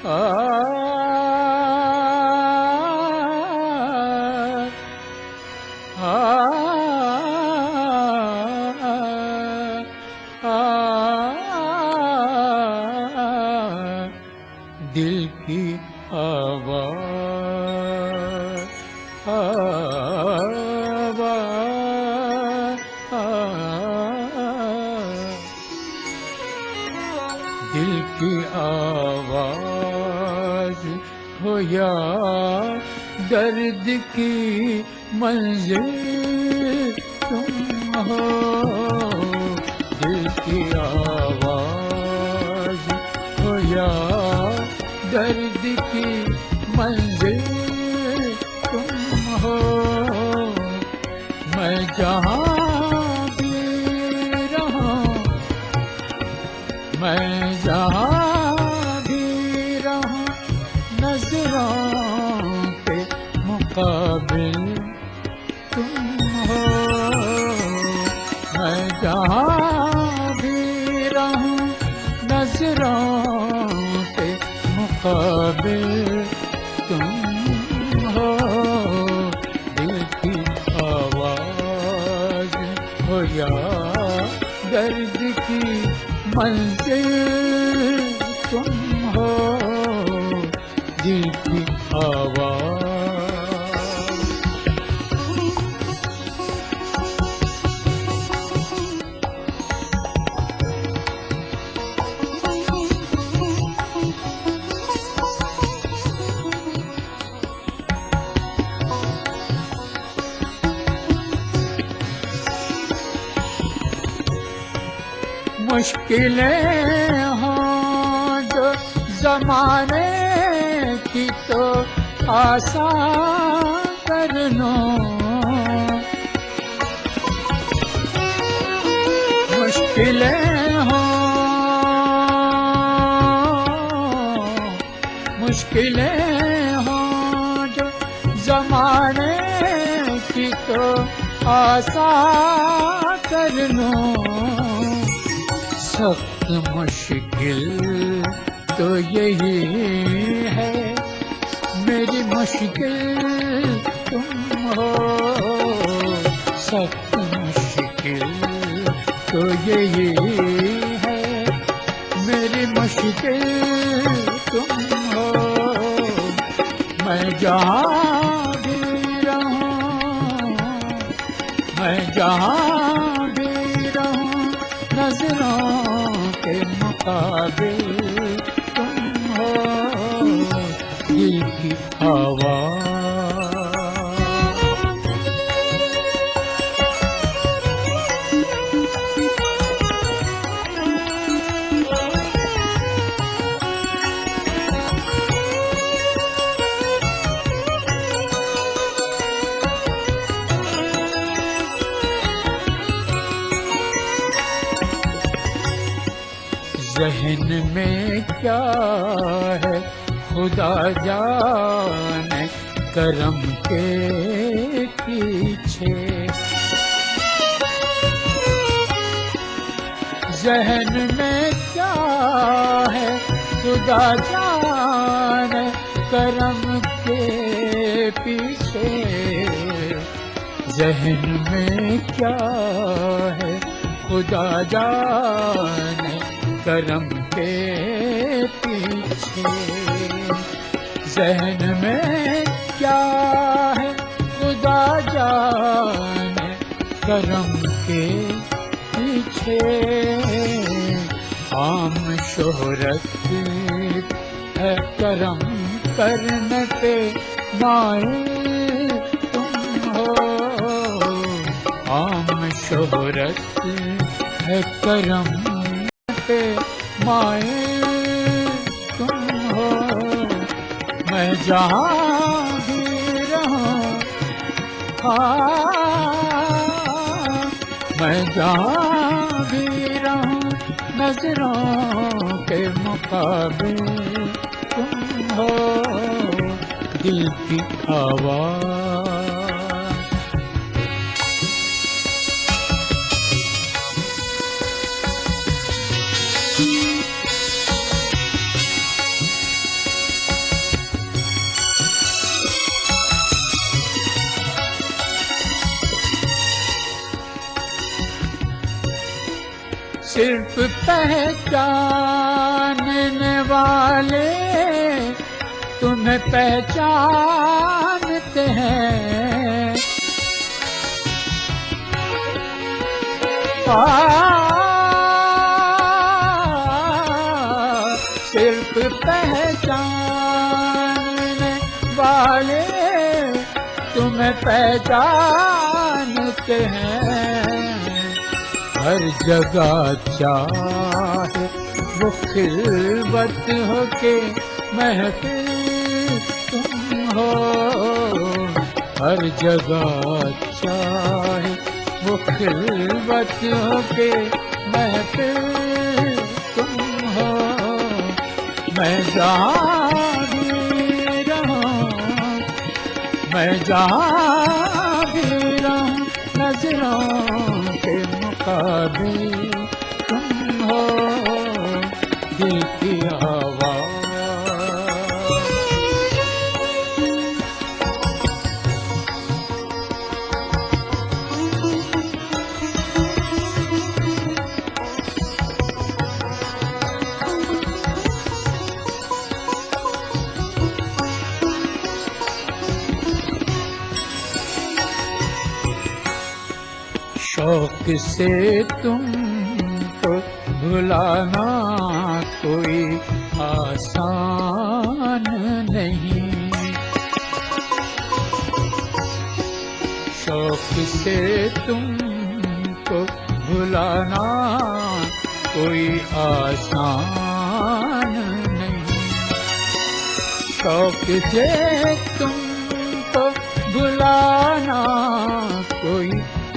आ दिल की आवाज़ दिल की आवाज़ हो या दर्द की मंजिल तुम हो। दिल की आवाज़ हो या दर्द की मंजिल तुम हो। मैं जहाँ भी रहूं, मैं जहाँ भी रहूं, नजरों के मुकाबिल तुम हो। मैं जहाँ भी रहूं, नजरों के मुकाबिल तुम हो। दिल की आवाज़ हो या दर्द की मंजिल तुम हो। दिल की आवाज़ मुश्किलें हों जो ज़माने की तो आसान कर लो। मुश्किलें हों जो ज़माने की तो आसान कर लो। सख्त मुश्किल तो यही है, मेरी मुश्किल तुम हो। सख्त मुश्किल तो यही है, मेरी मुश्किल तुम हो। मैं जहाँ भी रहूं, मैं जहाँ भी रहूं, नजरों के मुकाबिल तुम हो। दिल की आवाज़ ज़हन में क्या है खुदा जाने, करम के पीछे। ज़हन में क्या है खुदा जाने, करम के पीछे। ज़हन में क्या है खुदा जाने, करम के पीछे। ज़हन में क्या है खुदा जाने, करम के पीछे। आम शोहरत है करम करने पे माइल तुम हो। आम शोहरत है करम पे माइल तुम हो। मैं जहाँ भी रहूं, मैं जहाँ भी रहूं, नजरों के मुकाबिल तुम हो। दिल की आवाज़ सिर्फ पहचानने वाले तुम्हें पहचानते हैं। सिर्फ पहचानने वाले तुम्हें पहचानते हैं। हर जगह चाहे वो खिलवत हो के महफिल तुम हो, हर जगह चाहे वो खिलवत हो के महफिल तुम हो। मैं जहाँ भी रहूं, मैं जहाँ भी रहूं, नजरों के मुकाबिल तुम हो। दिल की आवाज़ शौक से तुमको भुलाना कोई आसान नहीं। शौक से तुमको भुलाना कोई आसान नहीं। शौक से तुमको भुलाना कोई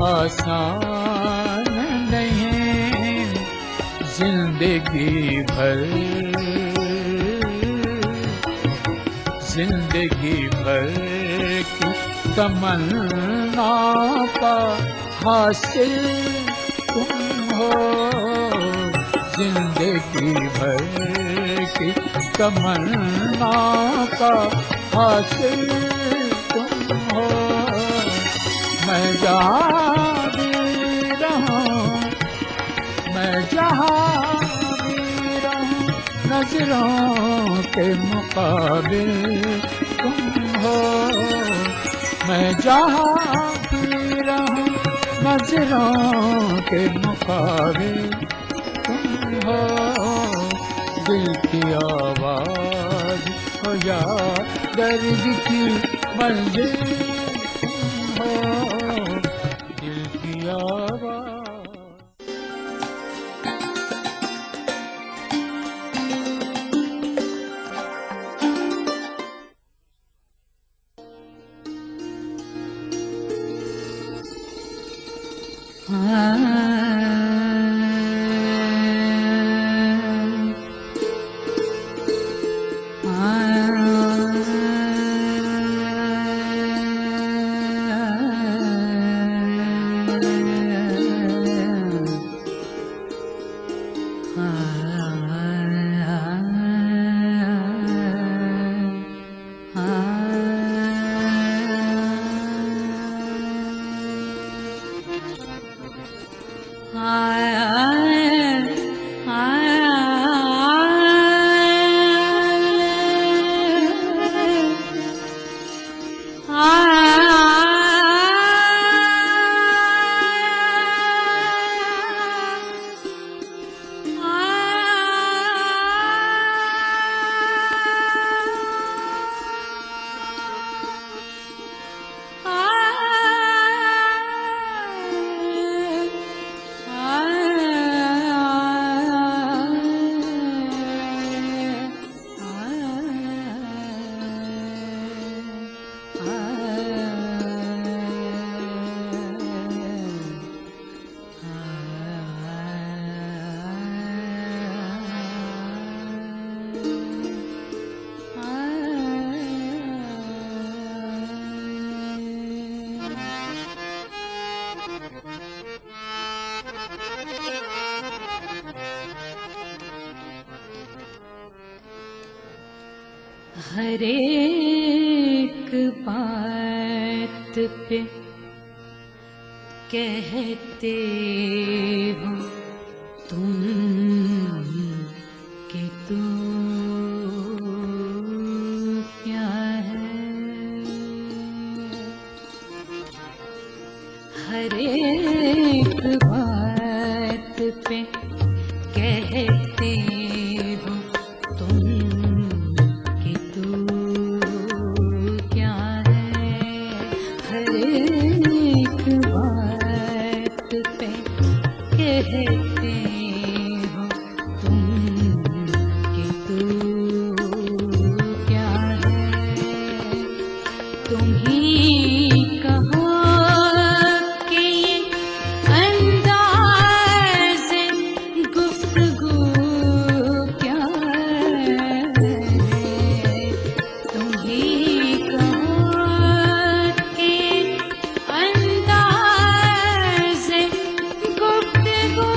आसान नहीं। जिंदगी भर की तमन्ना का हासिल तुम हो। जिंदगी भर की तमन्ना का हासिल तुम हो। मैं जहाँ भी रहूं, मैं जहाँ भी रहूं, नजरों के मुकाबिल तुम हो। मैं जहाँ भी रहूं, नजरों के मुकाबिल तुम हो। दिल की आवाज़ हो या दर्द की मंजिल तुम हो। दिल की आवाज़ हर एक बात पे कहते हो तुम कि तू क्या है। हर एक बात पे कहते हो तुम कि तू क्या है। हर एक बात पे कहते हो तुम कि तू क्या है। तुम ही कहो कि ये अंदाज़ गुफ्तगू क्या है। तुम ही कहो कि अंदाज़ गुफ्तगू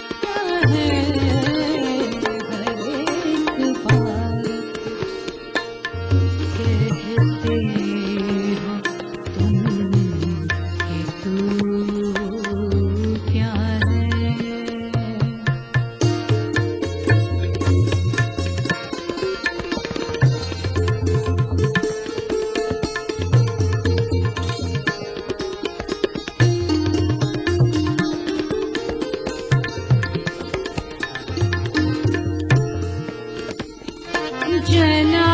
क्या है। हर एक बात कहते हो तुम कि तू क्या है। जला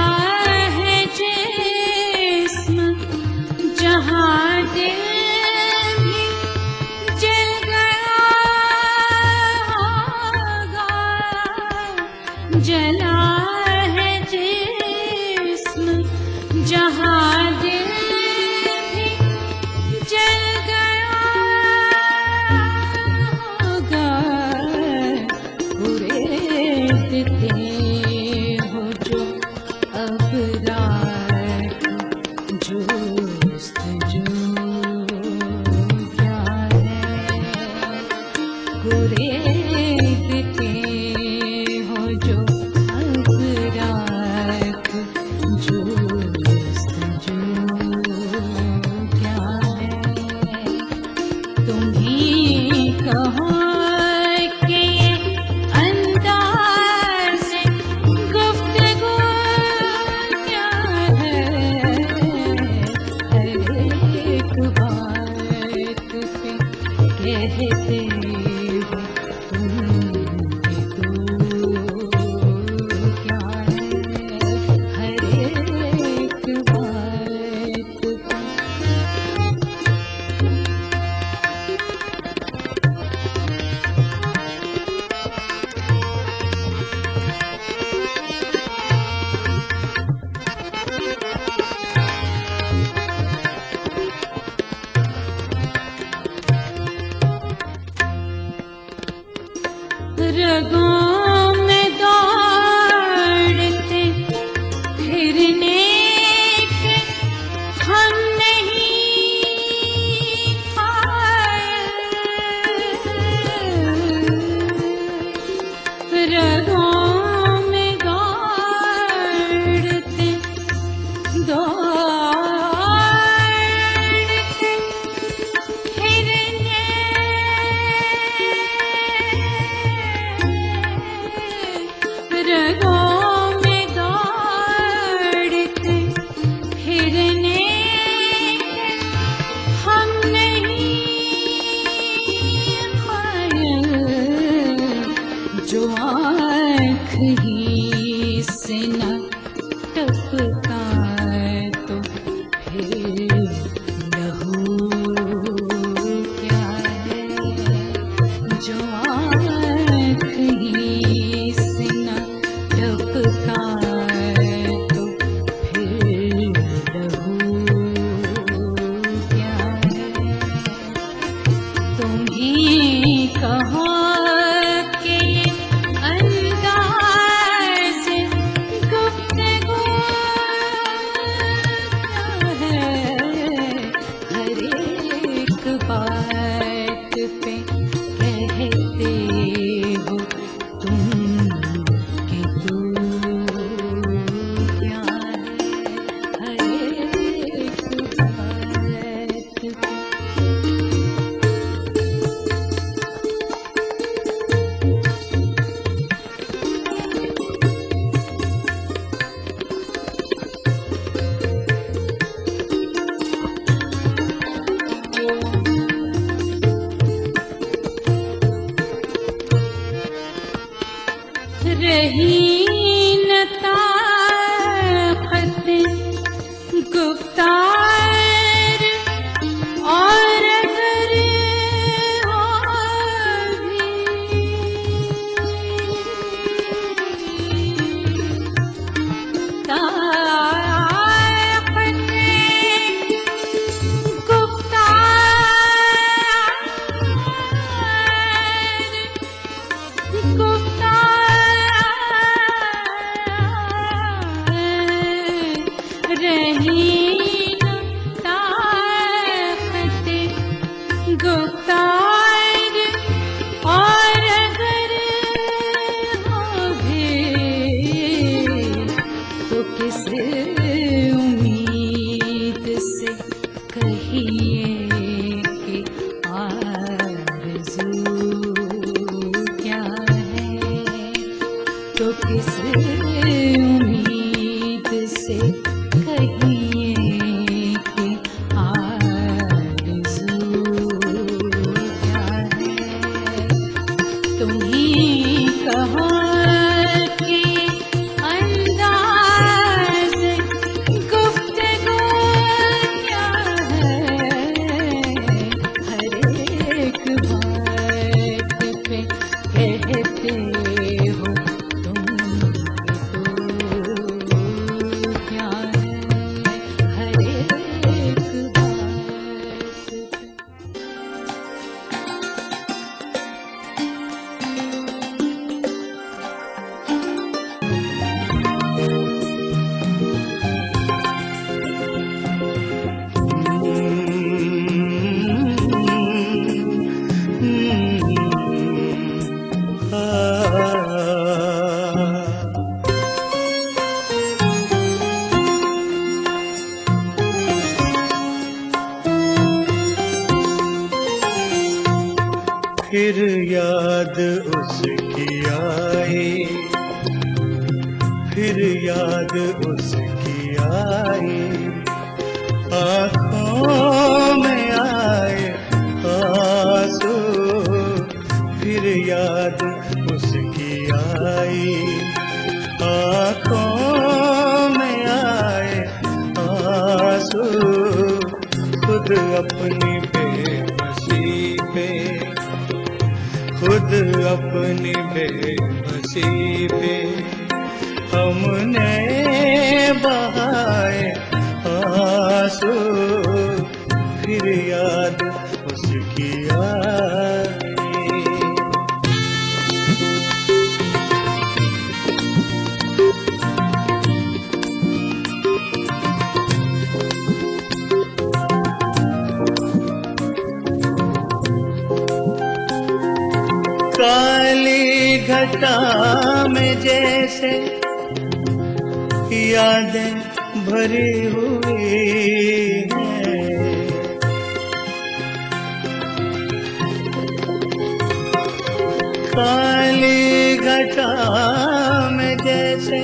है जिस्म जहाँ दिल भी जल गया होगा। जला है जिस्म जहाँ दिल भी जल गया होगा। पूरे देते हो जो अब रात जोस्तजू क्या है। पूरे देते हो जो अब रात जोस्तजू क्या है। तुम ही कहो कि ये अंदाज़ गुफ्तगू क्या है। हर एक बात पे कहते हो तुम कि तू क्या है। हर एक बात पे रगों में दौड़ते फिरने के हम नहीं कायल। रगों में दौड़ते फिरने रगों में दौड़ते फिरने हम नहीं कायल। जो आँख ही से न टपका तो फिर लहू क्या है। जो आँख ही से न टपका तो फिर लहू क्या है। तुम ही कहो कि ये अंदाज़ गुफ्तगू क्या है। हर एक बात पे कहते हो तुम कि तू क्या है। हर एक बात पे रही न ताकत गुफ्तार और अगर हो भी ताकत गुफ्तार और अगर हो भी तो किस उम्मीद से कहिए कि आरज़ू क्या है, तो किस उम्मीद से कहिए कि आरज़ू क्या है। तुम ही कहो कि अंदाज़ गुफ्तगू क्या है, हर एक बात पे कहते हो तुम तो क्या है, हर एक बात पे। फिर याद उसकी आई, फिर याद उसकी आई, आँखों में आए आंसू। फिर याद उसकी आई, आँखों में आए आंसू। खुद अपनी बेबसी पे, खुद अपनी बेबसी पे हमने बहाए आंसू। फिर याद उसकी आई। काली घटा में जैसे यादें भरी हुई हैं, काली घटा में जैसे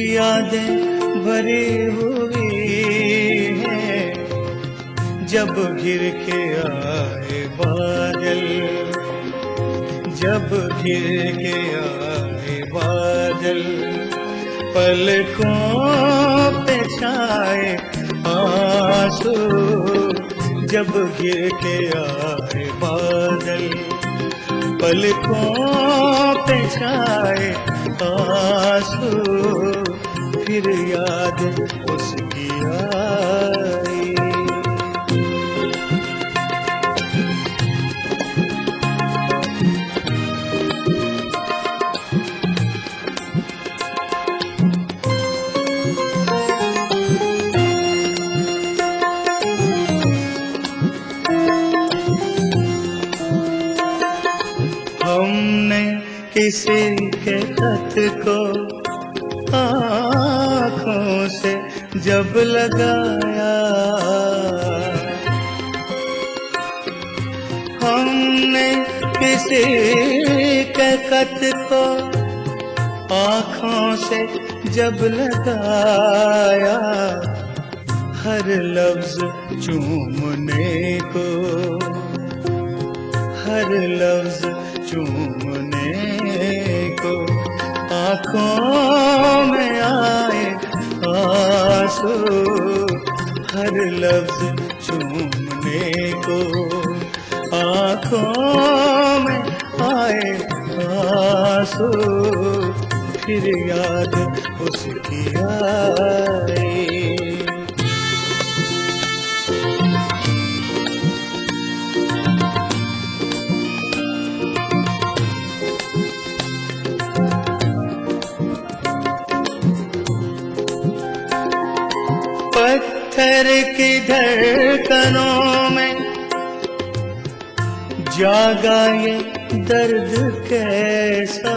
यादें भरी हुई हैं। जब घिर के आए बादल, जब घिर के आए बादल, पलकों पे छाए आंसू। जब घिर के आए बादल, पलकों पे छाए आंसू। फिर याद उसकी आई। हमने किसी के खत को आँखों से जब लगाया, हमने किसी के खत को आँखों से जब लगाया, हर लफ्ज चूमने को, हर लफ्ज चूमने को आँखों में आए आंसू, हर लफ्ज चूमने को। आँखों में आए आंसू, फिर याद उसकी आए। पत्थर की धड़कनों में जागा ये दर्द कैसा,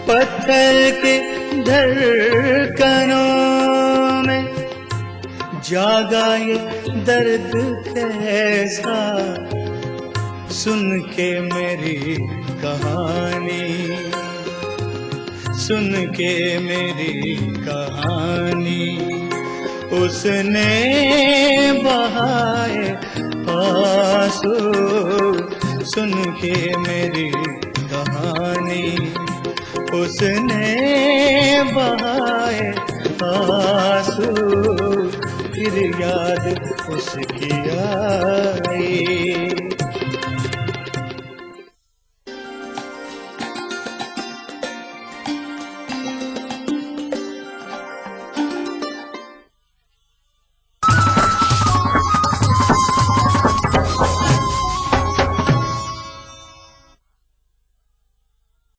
पत्थर के धड़कनों में जागा ये दर्द कैसा। सुन के मेरी कहानी, सुन के मेरी कहानी, उसने बहाए आंसू। सुन के मेरी कहानी, उसने बहाए आंसू, फिर याद उसकी आई।